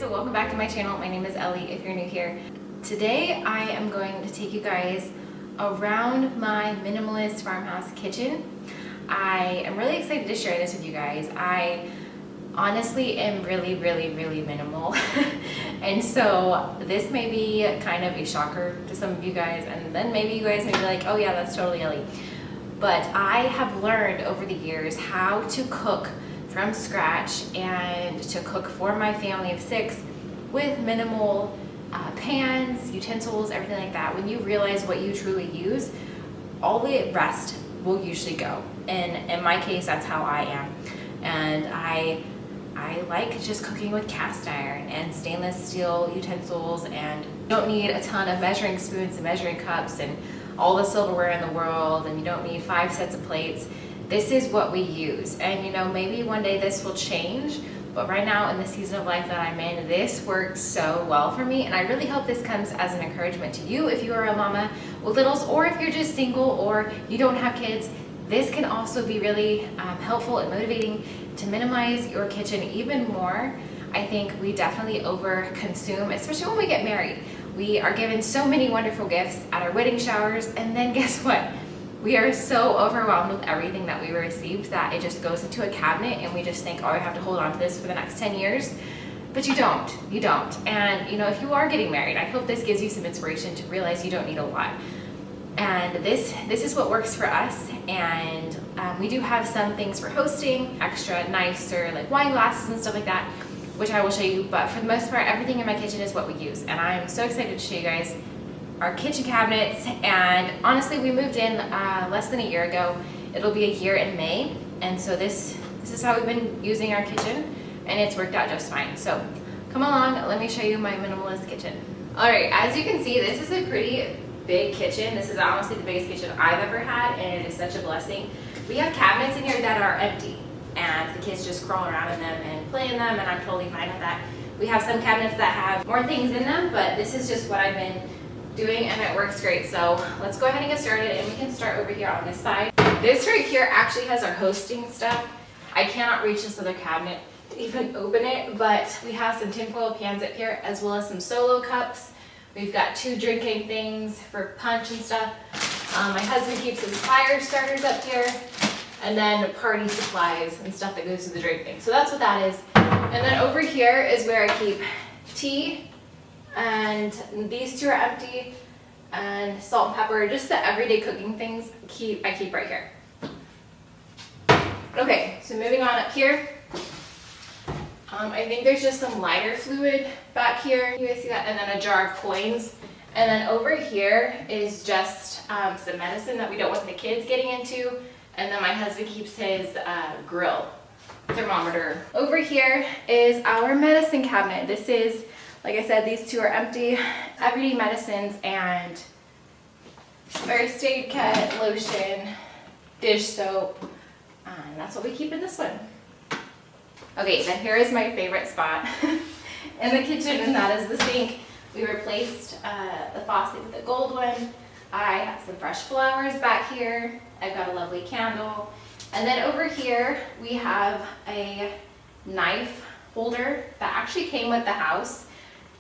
friends, welcome back to my channel. My name is Ellie if you're new here. Today I am going to take you guys around my minimalist farmhouse kitchen. I am really excited to share this with you guys. I honestly am really minimal and so this may be kind of a shocker to some of you guys, and then maybe you guys may be like, oh yeah, that's totally Ellie. But I have learned over the years how to cook from scratch and to cook for my family of 6 with minimal pans, utensils, everything like that. When you realize what you truly use, all the rest will usually go. And in my case, that's how I am. And I like just cooking with cast iron and stainless steel utensils, and you don't need a ton of measuring spoons and measuring cups and all the silverware in the world, and you don't need 5 sets of plates. This is what we use, and you know, maybe one day this will change, but right now in the season of life that I'm in, this works so well for me, and I really hope this comes as an encouragement to you if you are a mama with littles, or if you're just single or you don't have kids. This can also be really helpful and motivating to minimize your kitchen even more. I think we definitely over-consume, especially when we get married. We are given so many wonderful gifts at our wedding showers, and then guess what? We are so overwhelmed with everything that we received that it just goes into a cabinet and we just think, oh, I have to hold on to this for the next 10 years. But you don't. And you know, if you are getting married, I hope this gives you some inspiration to realize you don't need a lot. And this is what works for us. And we do have some things for hosting, extra nicer like wine glasses and stuff like that, which I will show you. But for the most part, everything in my kitchen is what we use. And I'm so excited to show you guys our kitchen cabinets. And honestly, we moved in less than a year ago. It'll be a year in May, and so this is how we've been using our kitchen, and it's worked out just fine. So come along, let me show you my minimalist kitchen. All right, as you can see, this is a pretty big kitchen. This is honestly the biggest kitchen I've ever had, and it is such a blessing. We have cabinets in here that are empty, and the kids just crawl around in them and play in them, and I'm totally fine with that. We have some cabinets that have more things in them, but this is just what I've been doing, and it works great. So let's go ahead and get started, and we can start over here on this side. This right here actually has our hosting stuff. I cannot reach this other cabinet to even open it, but we have some tinfoil pans up here, as well as some solo cups. We've got 2 drinking things for punch and stuff. My husband keeps his fire starters up here, and then party supplies and stuff that goes to the drink thing. So that's what that is. And then over here is where I keep tea, and these 2 are empty, and salt and pepper, just the everyday cooking things I keep right here. Okay, so moving on up here, I think there's just some lighter fluid back here. You guys see that? And then a jar of coins. And then over here is just some medicine that we don't want the kids getting into. And then my husband keeps his grill thermometer. Over here is our medicine cabinet. This is, like I said, these 2 are empty. Everyday medicines and first aid kit, lotion, dish soap, and that's what we keep in this one. Okay, then here is my favorite spot in the kitchen, and that is the sink. We replaced the faucet with a gold one. I have some fresh flowers back here. I've got a lovely candle. And then over here, we have a knife holder that actually came with the house.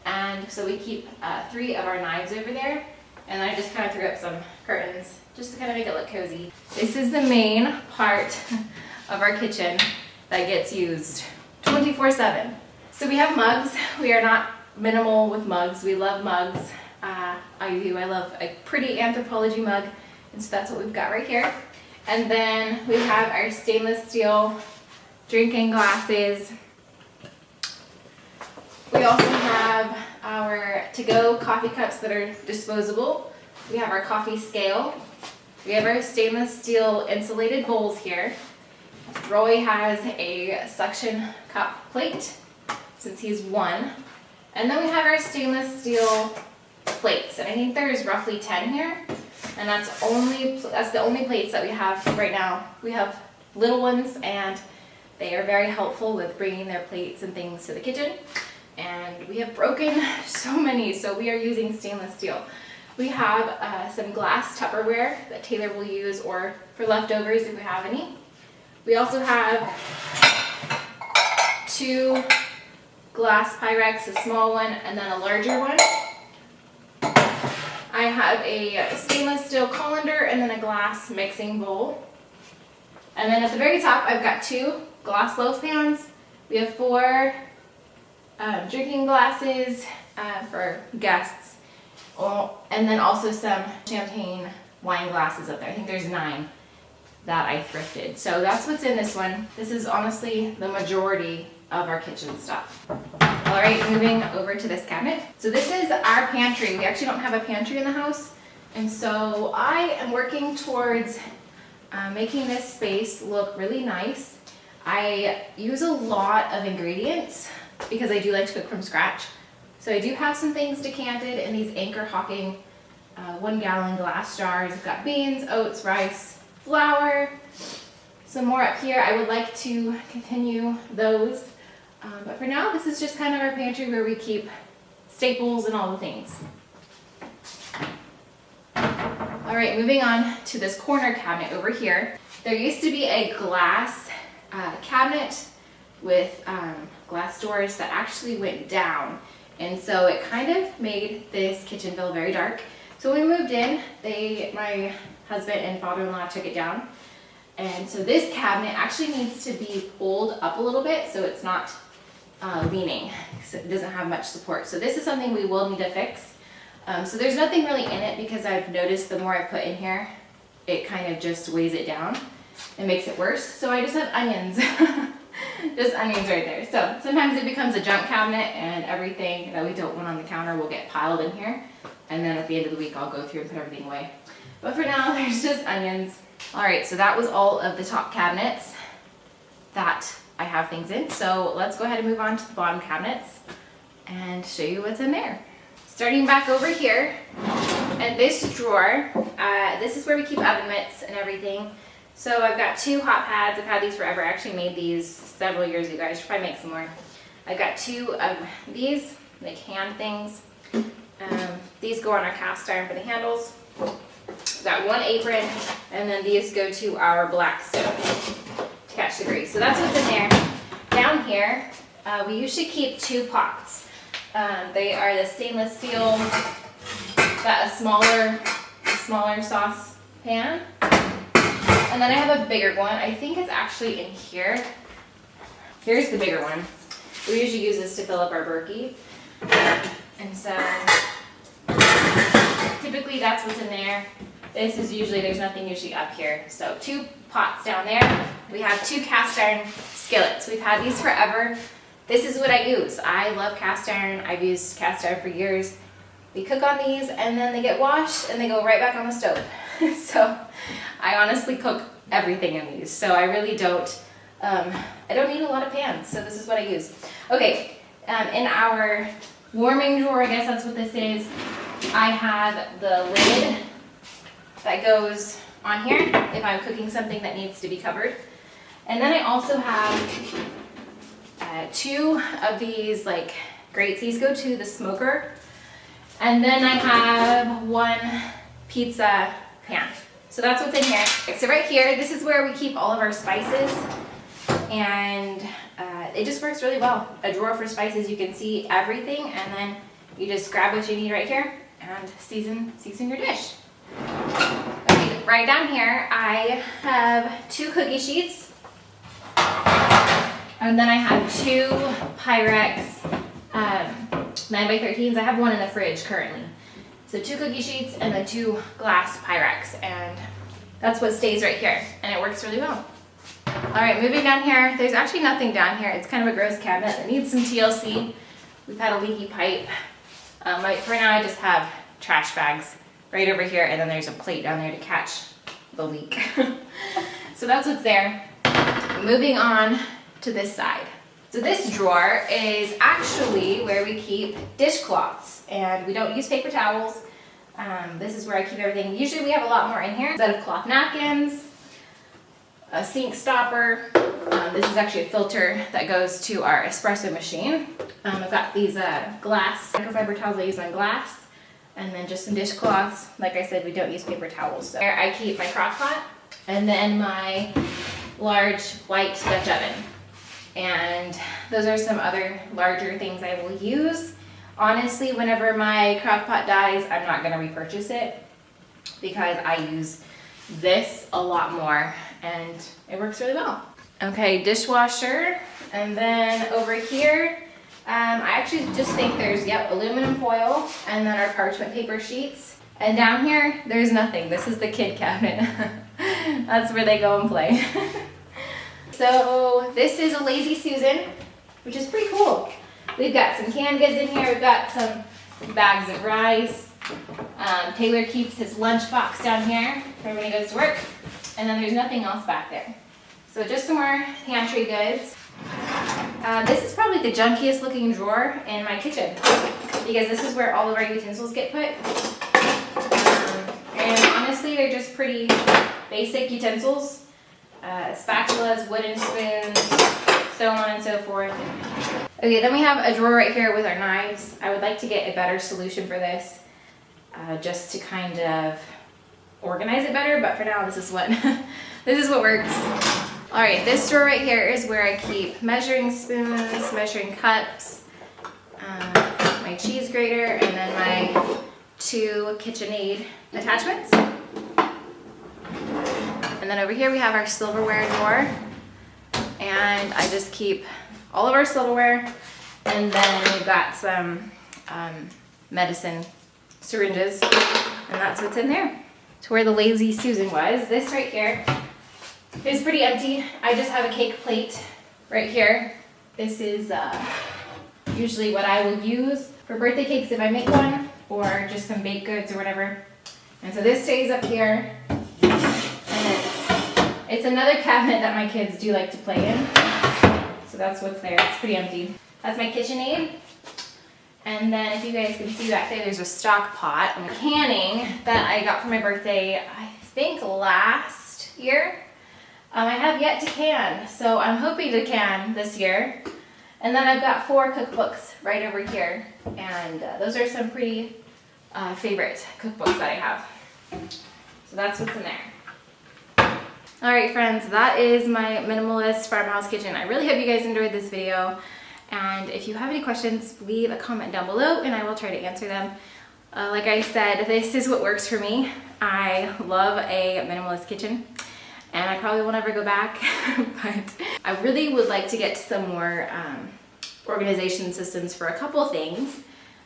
And so we keep 3 of our knives over there. And I just kind of threw up some curtains just to kind of make it look cozy. This is the main part of our kitchen that gets used 24/7. So we have mugs. We are not minimal with mugs. We love mugs. I do. I love a pretty anthropology mug. And so that's what we've got right here. And then we have our stainless steel drinking glasses. We also have our to-go coffee cups that are disposable. We have our coffee scale. We have our stainless steel insulated bowls here. Roy has a suction cup plate since he's 1. And then we have our stainless steel plates. And I think there's roughly 10 here. And that's the only plates that we have right now. We have little ones, and they are very helpful with bringing their plates and things to the kitchen. And we have broken so many, so we are using stainless steel. We have some glass Tupperware that Taylor will use, or for leftovers if we have any. We also have 2 glass Pyrex, a small one, and then a larger one. I have a stainless steel colander and then a glass mixing bowl. And then at the very top, I've got 2 glass loaf pans. We have 4 drinking glasses for guests, and then also some champagne wine glasses up there. I think there's 9 that I thrifted. So that's what's in this one. This is honestly the majority of our kitchen stuff. All right, moving over to this cabinet. So this is our pantry. We actually don't have a pantry in the house. And so I am working towards making this space look really nice. I use a lot of ingredients because I do like to cook from scratch. So I do have some things decanted in these Anchor Hocking 1-gallon glass jars. I've got beans, oats, rice, flour, some more up here. I would like to continue those. But for now, this is just kind of our pantry where we keep staples and all the things. All right, moving on to this corner cabinet over here. There used to be a glass cabinet with glass doors that actually went down. And so it kind of made this kitchen feel very dark. So when we moved in, my husband and father-in-law took it down. And so this cabinet actually needs to be pulled up a little bit so it's not leaning, so it doesn't have much support. So this is something we will need to fix. So there's nothing really in it because I've noticed the more I put in here, it kind of just weighs it down and makes it worse. So I just have onions, just onions right there. So sometimes it becomes a junk cabinet and everything that we don't want on the counter will get piled in here. And then at the end of the week, I'll go through and put everything away. But for now, there's just onions. All right, so that was all of the top cabinets that I have things in. So let's go ahead and move on to the bottom cabinets and show you what's in there. Starting back over here, and this drawer, this is where we keep oven mitts and everything. So I've got 2 hot pads. I've had these forever. I actually made these several years ago. I should probably make some more. I've got 2 of these, like hand things. These go on our cast iron for the handles. I've got 1 apron, and then these go to our black stove to catch the grease. So that's what's in there. Down here, we usually keep 2 pots. They are the stainless steel, got a smaller sauce pan. And then I have a bigger one. I think it's actually in here. Here's the bigger one. We usually use this to fill up our Berkey. And so typically that's what's in there. This is usually, there's nothing usually up here. So 2 pots down there. We have 2 cast iron skillets. We've had these forever. This is what I use. I love cast iron. I've used cast iron for years. We cook on these and then they get washed and they go right back on the stove. So I honestly cook everything in these. So I really don't, I don't need a lot of pans. So this is what I use. Okay, in our warming drawer, I guess that's what this is, I have the lid that goes on here if I'm cooking something that needs to be covered. And then I also have 2 of these like grates. These go to the smoker. And then I have 1 pizza pan. So that's what's in here. So right here, this is where we keep all of our spices. And it just works really well. A drawer for spices, you can see everything, and then you just grab what you need right here and season your dish. Okay, right down here, I have 2 cookie sheets. And then I have 2 Pyrex 9x13s. I have 1 in the fridge currently. So 2 cookie sheets and then 2 glass Pyrex. And that's what stays right here. And it works really well. All right, moving down here. There's actually nothing down here. It's kind of a gross cabinet. It needs some TLC. We've had a leaky pipe. For now, I just have trash bags right over here. And then there's a plate down there to catch the leak. So that's what's there. Moving on to this side. So this drawer is actually where we keep dishcloths, and we don't use paper towels. This is where I keep everything. Usually we have a lot more in here. A set of cloth napkins, a sink stopper. This is actually a filter that goes to our espresso machine. I've got these glass microfiber towels I use on glass, and then just some dishcloths. Like I said, we don't use paper towels. So there I keep my crock pot, and then my large white Dutch oven. And those are some other larger things I will use. Honestly, whenever my crock pot dies, I'm not gonna repurchase it because I use this a lot more and it works really well. Okay, dishwasher. And then over here, I actually just think there's, aluminum foil and then our parchment paper sheets. And down here, there's nothing. This is the kid cabinet. That's where they go and play. So this is a Lazy Susan, which is pretty cool. We've got some canned goods in here. We've got some bags of rice. Taylor keeps his lunch box down here for when he goes to work. And then there's nothing else back there. So just some more pantry goods. This is probably the junkiest looking drawer in my kitchen because this is where all of our utensils get put. And honestly, they're just pretty basic utensils. Spatulas, wooden spoons, so on and so forth. Okay, then we have a drawer right here with our knives. I would like to get a better solution for this, just to kind of organize it better, but for now this is what this is what works. All right, this drawer right here is where I keep measuring spoons, measuring cups, my cheese grater, and then my 2 KitchenAid attachments. And then over here we have our silverware drawer, and I just keep all of our silverware, and then we've got some medicine syringes, and that's what's in there. To where the Lazy Susan was, this right here is pretty empty. I just have a cake plate right here. This is usually what I will use for birthday cakes if I make one, or just some baked goods or whatever. And so this stays up here, and it's another cabinet that my kids do like to play in. So that's what's there. It's pretty empty. That's my KitchenAid. And then if you guys can see back there, there's a stock pot and a canning that I got for my birthday, I think last year. I have yet to can, so I'm hoping to can this year. And then I've got 4 cookbooks right over here, and those are some pretty favorite cookbooks that I have. So that's what's in there. All right, friends, that is my minimalist farmhouse kitchen. I really hope you guys enjoyed this video, and if you have any questions, leave a comment down below and I will try to answer them. Like I said, this is what works for me. I love a minimalist kitchen, and I probably will never go back, but I really would like to get some more organization systems for a couple things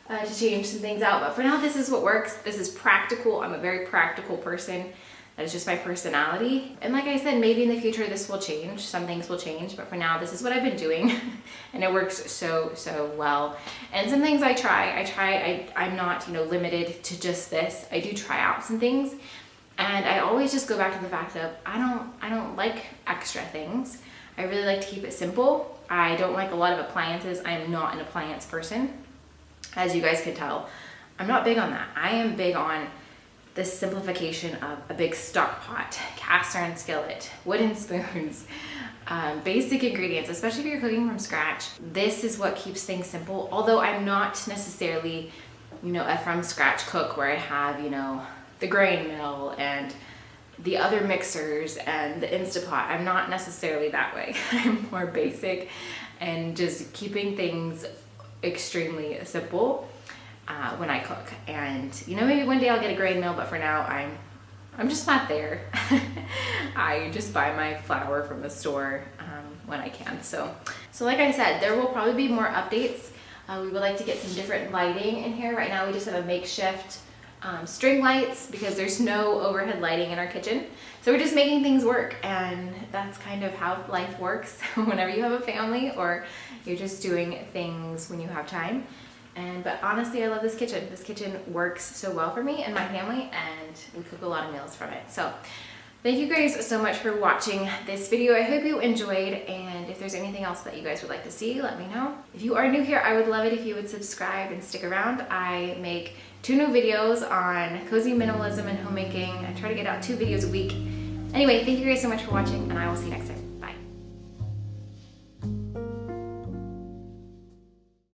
to change some things out. But for now, this is what works. This is practical. I'm a very practical person. That is just my personality. And like I said, maybe in the future this will change. Some things will change, but for now, this is what I've been doing, and it works so well. And some things I'm not, limited to just this. I do try out some things. And I always just go back to the fact that I don't like extra things. I really like to keep it simple. I don't like a lot of appliances. I am not an appliance person, as you guys can tell. I'm not big on that. I am big on the simplification of a big stock pot, cast iron skillet, wooden spoons, basic ingredients, especially if you're cooking from scratch. This is what keeps things simple. Although I'm not necessarily, a from scratch cook where I have, the grain mill and the other mixers and the Instapot. I'm not necessarily that way. I'm more basic and just keeping things extremely simple when I cook. And maybe one day I'll get a grain mill, but for now I'm just not there. I just buy my flour from the store when I can. So like I said, there will probably be more updates. We would like to get some different lighting in here. Right now we just have a makeshift string lights because there's no overhead lighting in our kitchen. So we're just making things work, and that's kind of how life works whenever you have a family or you're just doing things when you have time. But honestly, I love this kitchen. This kitchen works so well for me and my family, and we cook a lot of meals from it. So thank you guys so much for watching this video. I hope you enjoyed, and if there's anything else that you guys would like to see, let me know. If you are new here, I would love it if you would subscribe and stick around. I make 2 new videos on cozy minimalism and homemaking. I try to get out 2 videos a week. Anyway, thank you guys so much for watching, and I will see you next time.